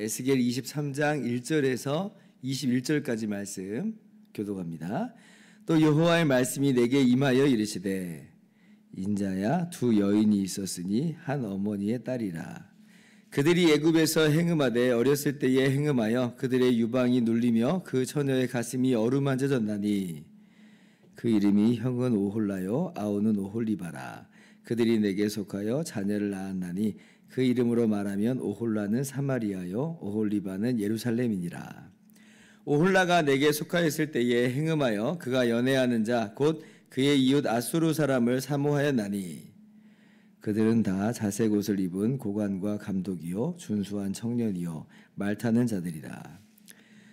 에스겔 23장 1절에서 21절까지 말씀 교독합니다. 또 여호와의 말씀이 내게 임하여 이르시되 인자야 두 여인이 있었으니 한 어머니의 딸이라. 그들이 애굽에서 행음하되 어렸을 때에 행음하여 그들의 유방이 눌리며 그 처녀의 가슴이 어루만져졌나니 그 이름이 형은 오홀라요 아우는 오홀리바라. 그들이 내게 속하여 자녀를 낳았나니 그 이름으로 말하면 오홀라는 사마리아요 오홀리바는 예루살렘이니라. 오홀라가 내게 속하였을 때에 행음하여 그가 연애하는 자 곧 그의 이웃 아수르 사람을 사모하였나니 그들은 다 자색 옷을 입은 고관과 감독이요 준수한 청년이요 말 타는 자들이라.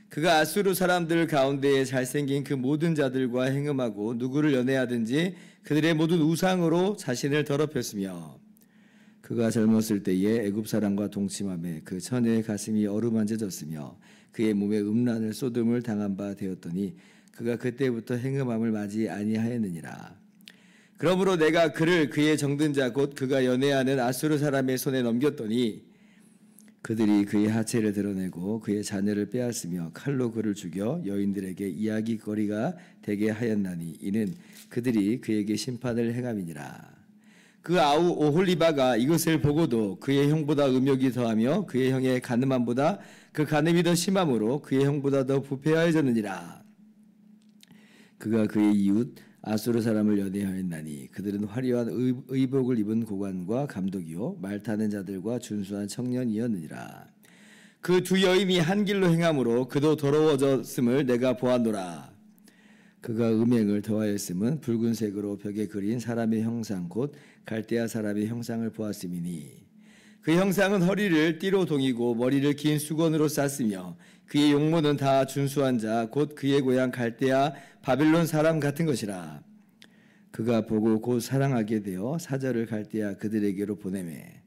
그가 아수르 사람들 가운데에 잘생긴 그 모든 자들과 행음하고 누구를 연애하든지 그들의 모든 우상으로 자신을 더럽혔으며 그가 젊었을 때에 애굽 사람과 동침하며 그 처녀의 가슴이 어루만져졌으며 그의 몸에 음란을 쏟음을 당한 바 되었더니 그가 그때부터 행음함을 맞이 아니하였느니라. 그러므로 내가 그를 그의 정든 자 곧 그가 연애하는 아수르 사람의 손에 넘겼더니 그들이 그의 하체를 드러내고 그의 자녀를 빼앗으며 칼로 그를 죽여 여인들에게 이야기거리가 되게 하였나니 이는 그들이 그에게 심판을 행함이니라. 그 아우 오홀리바가 이것을 보고도 그의 형보다 음욕이 더하며 그의 형의 간음함보다 그 간음이 더 심함으로 그의 형보다 더 부패하여졌느니라. 그가 그의 이웃 아수르 사람을 연애하였나니 그들은 화려한 의복을 입은 고관과 감독이요 말 타는 자들과 준수한 청년이었느니라. 그 두 여인이 한 길로 행함으로 그도 더러워졌음을 내가 보았노라. 그가 음행을 더하였음은 붉은색으로 벽에 그린 사람의 형상 곧 갈대아 사람의 형상을 보았음이니 그 형상은 허리를 띠로 동이고 머리를 긴 수건으로 쌌으며 그의 용모는 다 준수한 자 곧 그의 고향 갈대아 바빌론 사람 같은 것이라. 그가 보고 곧 사랑하게 되어 사절을 갈대아 그들에게로 보내매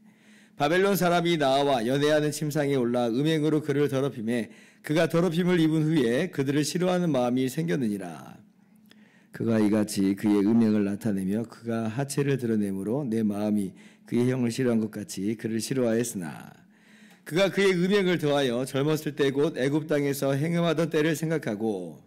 바벨론 사람이 나와 연애하는 침상에 올라 음행으로 그를 더럽히매 그가 더럽힘을 입은 후에 그들을 싫어하는 마음이 생겼느니라. 그가 이같이 그의 음행을 나타내며 그가 하체를 드러내므로 내 마음이 그의 형을 싫어한 것 같이 그를 싫어하였으나 그가 그의 음행을 더하여 젊었을 때 곧 애굽 땅에서 행음하던 때를 생각하고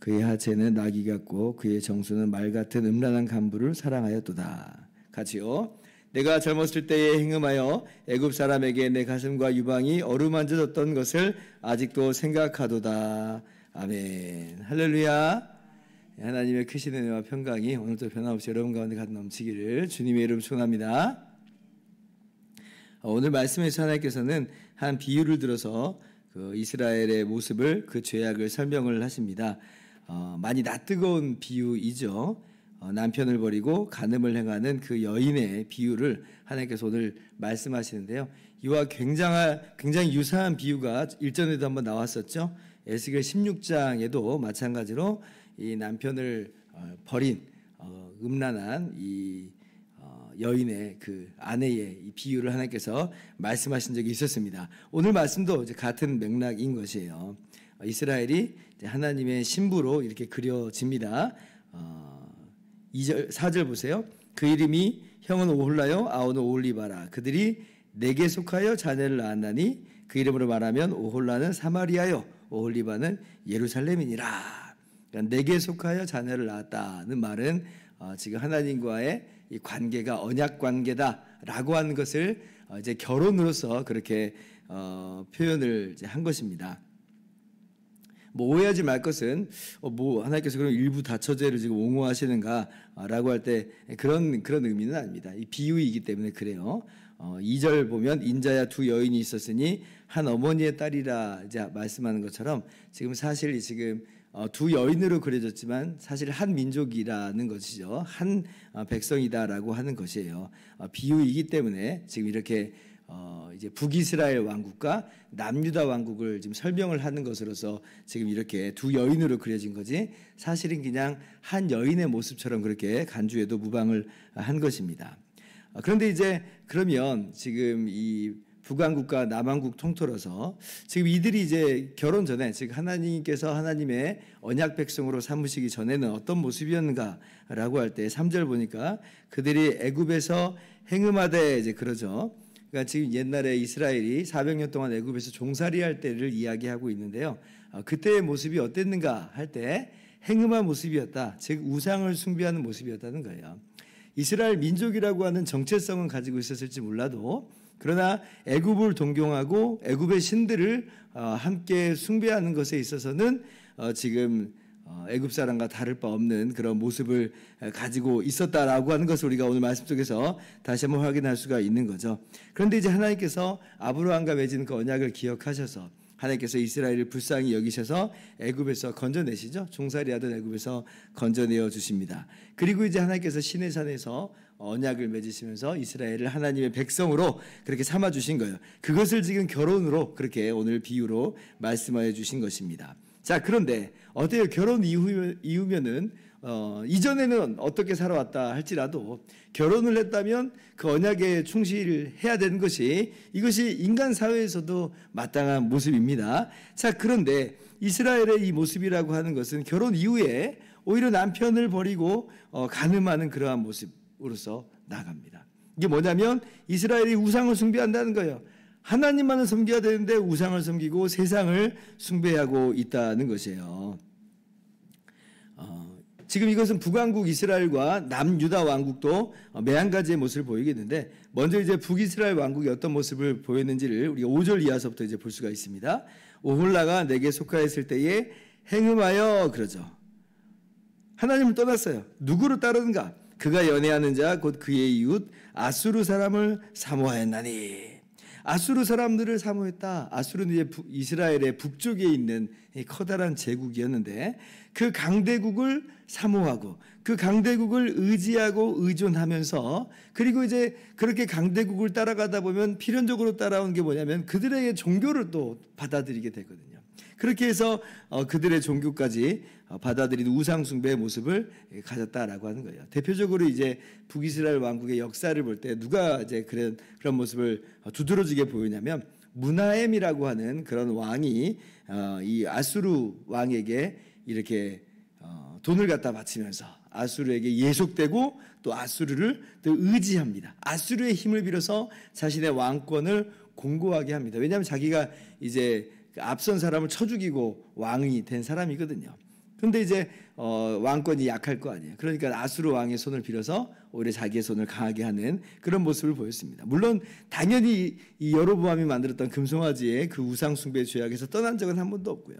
그의 하체는 나귀 같고 그의 정수는 말 같은 음란한 간부를 사랑하였도다. 같이요. 내가 젊었을 때에 행음하여 애굽 사람에게 내 가슴과 유방이 어루만져졌던 것을 아직도 생각하도다. 아멘. 할렐루야. 하나님의 크신 은혜와 평강이 오늘도 변함없이 여러분 가운데 가득 넘치기를 주님의 이름 축원합니다. 오늘 말씀에서 하나님께서는 한 비유를 들어서 그 이스라엘의 모습을 그 죄악을 설명을 하십니다. 많이 낯뜨거운 비유이죠. 남편을 버리고 간음을 행하는 그 여인의 비유를 하나님께서 오늘 말씀하시는데요. 이와 굉장히 유사한 비유가 일전에도 한번 나왔었죠. 에스겔 16장에도 마찬가지로 이 남편을 버린 음란한 이 여인의 그 아내의 이 비유를 하나님께서 말씀하신 적이 있었습니다. 오늘 말씀도 이제 같은 맥락인 것이에요. 이스라엘이 이제 하나님의 신부로 이렇게 그려집니다. 2절, 4절 보세요. 그 이름이 형은 오홀라요 아우는 오홀리바라. 그들이 내게 속하여 자녀를 낳았나니 그 이름으로 말하면 오홀라는 사마리아요 오홀리바는 예루살렘이니라. 그러니까 내게 속하여 자녀를 낳았다는 말은 지금 하나님과의 이 관계가 언약 관계다라고 하는 것을 이제 결혼으로서 그렇게 표현을 이제 한 것입니다. 뭐 오해하지 말 것은 뭐 하나님께서 그럼 일부 다처제를 지금 옹호하시는가라고 할 때 그런 의미는 아닙니다. 이 비유이기 때문에 그래요. 2절 보면 인자야 두 여인이 있었으니 한 어머니의 딸이라 이제 말씀하는 것처럼 지금 사실 지금 두 여인으로 그려졌지만 사실 한 민족이라는 것이죠. 한 백성이다라고 하는 것이에요. 비유이기 때문에 지금 이렇게 이제 북이스라엘 왕국과 남유다 왕국을 지금 설명을 하는 것으로서 지금 이렇게 두 여인으로 그려진 거지 사실은 그냥 한 여인의 모습처럼 그렇게 간주해도 무방을 한 것입니다. 그런데 이제 그러면 지금 이 북왕국과 남왕국 통틀어서 지금 이들이 이제 결혼 전에 즉 하나님께서 하나님의 언약 백성으로 삼으시기 전에는 어떤 모습이었는가라고 할 때 3절 보니까 그들이 애굽에서 행음하되 이제 그러죠. 그러니까 지금 옛날에 이스라엘이 400년 동안 애굽에서 종살이할 때를 이야기하고 있는데요. 그때의 모습이 어땠는가 할 때 행음한 모습이었다. 즉 우상을 숭배하는 모습이었다는 거예요. 이스라엘 민족이라고 하는 정체성은 가지고 있었을지 몰라도 그러나 애굽을 동경하고 애굽의 신들을 함께 숭배하는 것에 있어서는 지금 애굽 사람과 다를 바 없는 그런 모습을 가지고 있었다라고 하는 것을 우리가 오늘 말씀 속에서 다시 한번 확인할 수가 있는 거죠. 그런데 이제 하나님께서 아브라함과 맺은 그 언약을 기억하셔서 하나님께서 이스라엘을 불쌍히 여기셔서 애굽에서 건져내시죠. 종살이하던 애굽에서 건져내어 주십니다. 그리고 이제 하나님께서 시내산에서 언약을 맺으시면서 이스라엘을 하나님의 백성으로 그렇게 삼아 주신 거예요. 그것을 지금 결혼으로 그렇게 오늘 비유로 말씀하여 주신 것입니다. 자, 그런데 어때요? 결혼 이후면은 이전에는 어떻게 살아왔다 할지라도 결혼을 했다면 그 언약에 충실해야 되는 것이 이것이 인간 사회에서도 마땅한 모습입니다. 자, 그런데 이스라엘의 이 모습이라고 하는 것은 결혼 이후에 오히려 남편을 버리고 간음하는 그러한 모습으로서 나갑니다. 이게 뭐냐면 이스라엘이 우상을 숭배한다는 거예요. 하나님만을 섬겨야 되는데 우상을 섬기고 세상을 숭배하고 있다는 것이에요. 지금 이것은 북왕국 이스라엘과 남유다 왕국도 매한 가지의 모습을 보이겠는데 먼저 이제 북이스라엘 왕국이 어떤 모습을 보였는지를 우리가 5절 이하서부터 이제 볼 수가 있습니다. 오홀라가 내게 속하였을 때에 행음하여 그러죠. 하나님을 떠났어요. 누구를 따르는가? 그가 연애하는 자 곧 그의 이웃 아수르 사람을 사모하였나니. 아수르 사람들을 사모했다. 아수르는 이제 이스라엘의 북쪽에 있는 커다란 제국이었는데 그 강대국을 사모하고 그 강대국을 의지하고 의존하면서 그리고 이제 그렇게 강대국을 따라가다 보면 필연적으로 따라오는 게 뭐냐면 그들에게 종교를 또 받아들이게 되거든요. 그렇게 해서 그들의 종교까지 받아들이는 우상 숭배의 모습을 가졌다라고 하는 거예요. 대표적으로 이제 북이스라엘 왕국의 역사를 볼 때 누가 이제 그런 모습을 두드러지게 보이냐면 무나엠이라고 하는 그런 왕이 이 아수르 왕에게 이렇게 돈을 갖다 바치면서 아수르에게 예속되고 또 아수르를 또 의지합니다. 아수르의 힘을 빌어서 자신의 왕권을 공고하게 합니다. 왜냐하면 자기가 이제 앞선 사람을 쳐 죽이고 왕이 된 사람이거든요. 그런데 이제 왕권이 약할 거 아니에요. 그러니까 아수르 왕의 손을 빌어서 오히려 자기의 손을 강하게 하는 그런 모습을 보였습니다. 물론 당연히 이 여로보암이 만들었던 금송아지의 그 우상 숭배 죄악에서 떠난 적은 한 번도 없고요.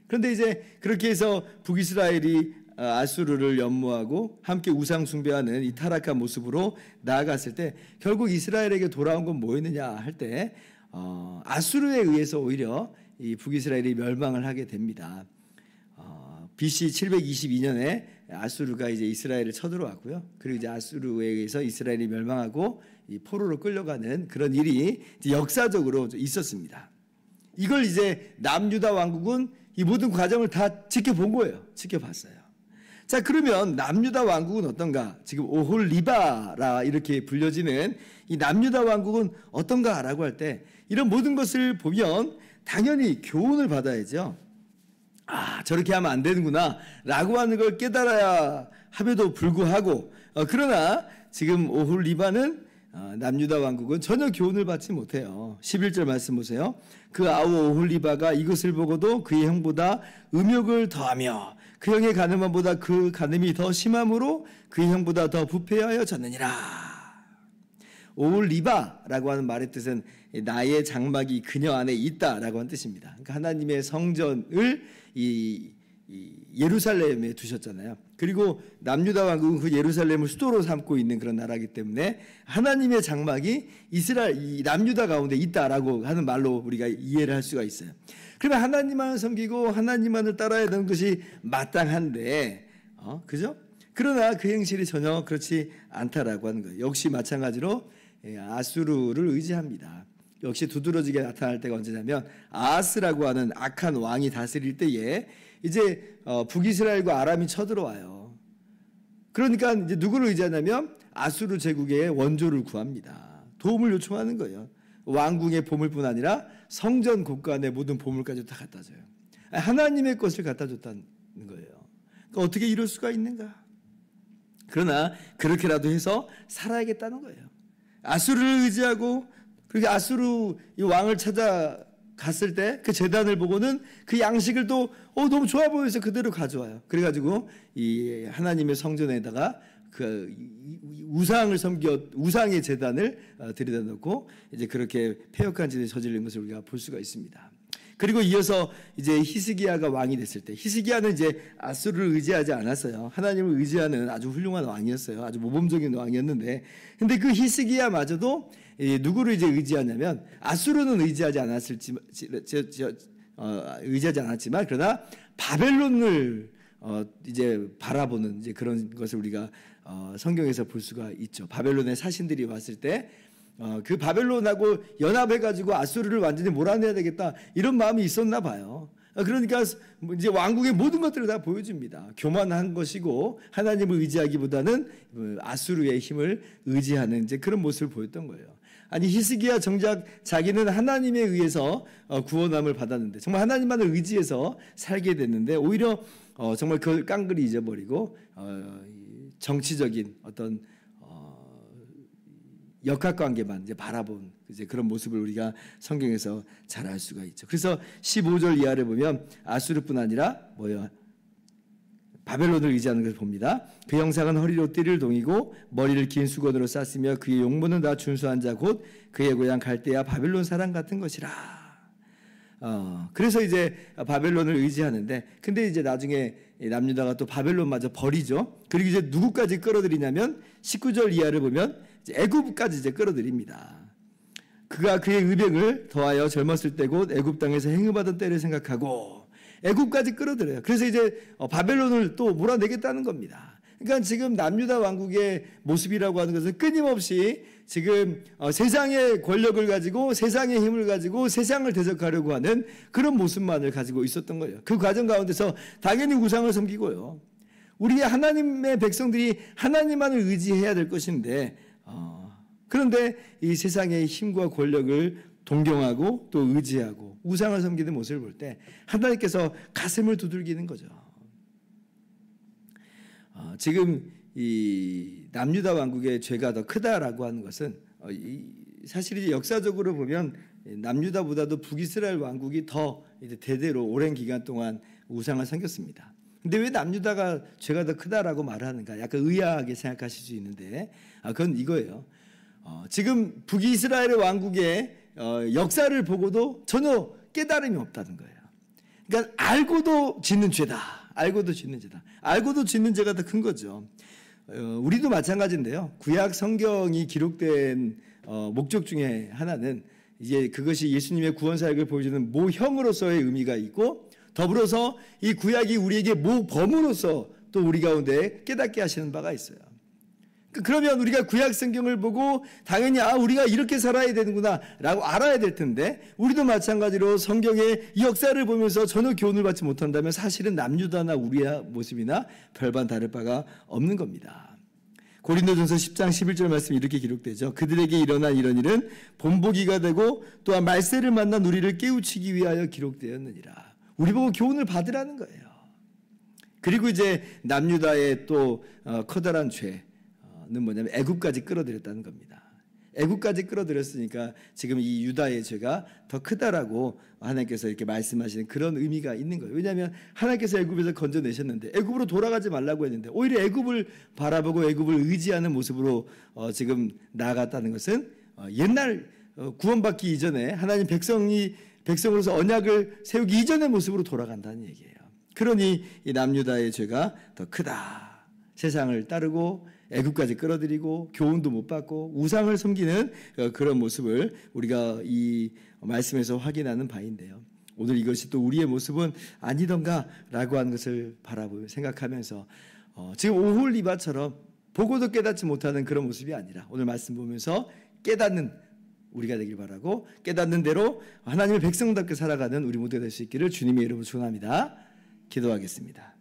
그런데 이제 그렇게 해서 북이스라엘이 아수르를 연모하고 함께 우상 숭배하는 이 타락한 모습으로 나아갔을 때 결국 이스라엘에게 돌아온 건 뭐였느냐 할 때 아수르에 의해서 오히려 이 북이스라엘이 멸망을 하게 됩니다. BC 722년에 아수르가 이제 이스라엘을 쳐들어왔고요. 그리고 이제 아수르에 의해서 이스라엘이 멸망하고 이 포로로 끌려가는 그런 일이 역사적으로 있었습니다. 이걸 이제 남유다 왕국은 이 모든 과정을 다 지켜본 거예요. 지켜봤어요. 자, 그러면 남유다 왕국은 어떤가? 지금 오홀리바라 이렇게 불려지는 이 남유다 왕국은 어떤가라고 할 때 이런 모든 것을 보면 당연히 교훈을 받아야죠. 아, 저렇게 하면 안 되는구나 라고 하는 걸 깨달아야 함에도 불구하고 그러나 지금 오홀리바는 남유다 왕국은 전혀 교훈을 받지 못해요. 11절 말씀 보세요. 그 아우 오홀리바가 이것을 보고도 그의 형보다 음욕을 더하며 그 형의 가늠함보다 그 가늠이 더 심함으로 그의 형보다 더 부패하여졌느니라. 오홀리바라고 하는 말의 뜻은 나의 장막이 그녀 안에 있다라고 하는 뜻입니다. 그러니까 하나님의 성전을 이 예루살렘에 두셨잖아요. 그리고 남유다 왕국은 그 예루살렘을 수도로 삼고 있는 그런 나라이기 때문에 하나님의 장막이 이스라엘 이 남유다 가운데 있다라고 하는 말로 우리가 이해를 할 수가 있어요. 그러면 하나님만을 섬기고 하나님만을 따라야 되는 것이 마땅한데, 그죠? 그러나 그 행실이 전혀 그렇지 않다라고 하는 거예요. 역시 마찬가지로 아수르를 의지합니다. 역시 두드러지게 나타날 때가 언제냐면 아하스라고 하는 악한 왕이 다스릴 때에 이제 북이스라엘과 아람이 쳐들어와요. 그러니까 이제 누구를 의지하냐면 아수르 제국의 원조를 구합니다. 도움을 요청하는 거예요. 왕궁의 보물뿐 아니라 성전 곳간의 모든 보물까지 다 갖다 줘요. 하나님의 것을 갖다 줬다는 거예요. 그러니까 어떻게 이럴 수가 있는가? 그러나 그렇게라도 해서 살아야겠다는 거예요. 아수르를 의지하고 그렇게 아수르 이 왕을 찾아갔을 때 그 제단을 보고는 그 양식을 또 너무 좋아 보여서 그대로 가져와요. 그래가지고 이 하나님의 성전에다가 그 우상의 제단을 들여다 놓고 이제 그렇게 패역한 짓을 저지른 것을 우리가 볼 수가 있습니다. 그리고 이어서 이제 히스기야가 왕이 됐을 때, 히스기야는 이제 아수르를 의지하지 않았어요. 하나님을 의지하는 아주 훌륭한 왕이었어요. 아주 모범적인 왕이었는데, 근데 그 히스기야마저도 누구를 이제 의지하냐면 아수르는 의지하지 않았지만 그러나 바벨론을 이제 바라보는 이제 그런 것을 우리가 성경에서 볼 수가 있죠. 바벨론의 사신들이 왔을 때 그 바벨론하고 연합해가지고 아수르를 완전히 몰아내야 되겠다 이런 마음이 있었나 봐요. 그러니까 이제 왕국의 모든 것들을 다 보여줍니다. 교만한 것이고 하나님을 의지하기보다는 아수르의 힘을 의지하는 이제 그런 모습을 보였던 거예요. 아니 히스기야 정작 자기는 하나님에 의해서 구원함을 받았는데 정말 하나님만을 의지해서 살게 됐는데 오히려 정말 그걸 깡그리 잊어버리고 정치적인 어떤 역학관계만 이제 바라본 이제 그런 모습을 우리가 성경에서 잘 알 수가 있죠. 그래서 15절 이하를 보면 아수르뿐 아니라 바벨론을 의지하는 것을 봅니다. 그 형상은 허리로 띠를 동이고 머리를 긴 수건으로 쌌으며 그의 용모는 다 준수한 자 곧 그의 고향 갈대아 바벨론 사람 같은 것이라. 그래서 이제 바벨론을 의지하는데 근데 이제 나중에 남유다가 또 바벨론마저 버리죠. 그리고 이제 누구까지 끌어들이냐면 19절 이하를 보면 애굽까지 이제 끌어들입니다. 그가 그의 의병을 더하여 젊었을 때 곧 애굽 땅에서 행음하던 때를 생각하고 애굽까지 끌어들여요. 그래서 이제 바벨론을 또 몰아내겠다는 겁니다. 그러니까 지금 남유다 왕국의 모습이라고 하는 것은 끊임없이 지금 세상의 권력을 가지고 세상의 힘을 가지고 세상을 대적하려고 하는 그런 모습만을 가지고 있었던 거예요. 그 과정 가운데서 당연히 우상을 섬기고요. 우리 하나님의 백성들이 하나님만을 의지해야 될 것인데 그런데 이 세상의 힘과 권력을 동경하고 또 의지하고 우상을 섬기는 모습을 볼 때 하나님께서 가슴을 두들기는 거죠. 지금 이 남유다 왕국의 죄가 더 크다라고 하는 것은 사실 이제 역사적으로 보면 남유다보다도 북이스라엘 왕국이 더 이제 대대로 오랜 기간 동안 우상을 섬겼습니다. 근데 왜 남유다가 죄가 더 크다라고 말하는가? 약간 의아하게 생각하실 수 있는데 그건 이거예요. 지금 북이스라엘 왕국의 역사를 보고도 전혀 깨달음이 없다는 거예요. 그러니까 알고도 짓는 죄다. 알고도 짓는 죄다. 알고도 짓는 죄가 더 큰 거죠. 우리도 마찬가지인데요. 구약 성경이 기록된 목적 중에 하나는 이제 그것이 예수님의 구원 사역을 보여주는 모형으로서의 의미가 있고 더불어서 이 구약이 우리에게 모범으로서 또 우리 가운데 깨닫게 하시는 바가 있어요. 그러면 우리가 구약 성경을 보고 당연히 우리가 이렇게 살아야 되는구나 라고 알아야 될 텐데 우리도 마찬가지로 성경의 이 역사를 보면서 전혀 교훈을 받지 못한다면 사실은 남유다나 우리의 모습이나 별반 다를 바가 없는 겁니다. 고린도전서 10장 11절 말씀이 이렇게 기록되죠. 그들에게 일어난 이런 일은 본보기가 되고 또한 말세를 만난 우리를 깨우치기 위하여 기록되었느니라. 우리 보고 교훈을 받으라는 거예요. 그리고 이제 남유다의 또 커다란 죄 는 뭐냐면 애굽까지 끌어들였다는 겁니다. 애굽까지 끌어들였으니까 지금 이 유다의 죄가 더 크다라고 하나님께서 이렇게 말씀하시는 그런 의미가 있는 거예요. 왜냐하면 하나님께서 애굽에서 건져내셨는데 애굽으로 돌아가지 말라고 했는데 오히려 애굽을 바라보고 애굽을 의지하는 모습으로 지금 나아갔다는 것은 옛날 구원받기 이전에 하나님 백성으로서 언약을 세우기 이전의 모습으로 돌아간다는 얘기예요. 그러니 이 남유다의 죄가 더 크다. 세상을 따르고 애굽까지 끌어들이고 교훈도 못 받고 우상을 섬기는 그런 모습을 우리가 이 말씀에서 확인하는 바인데요. 오늘 이것이 또 우리의 모습은 아니던가라고 하는 것을 바라보며 생각하면서 지금 오홀리바처럼 보고도 깨닫지 못하는 그런 모습이 아니라 오늘 말씀 보면서 깨닫는 우리가 되길 바라고 깨닫는 대로 하나님의 백성답게 살아가는 우리 모두가 될 수 있기를 주님의 이름으로 축원합니다. 기도하겠습니다.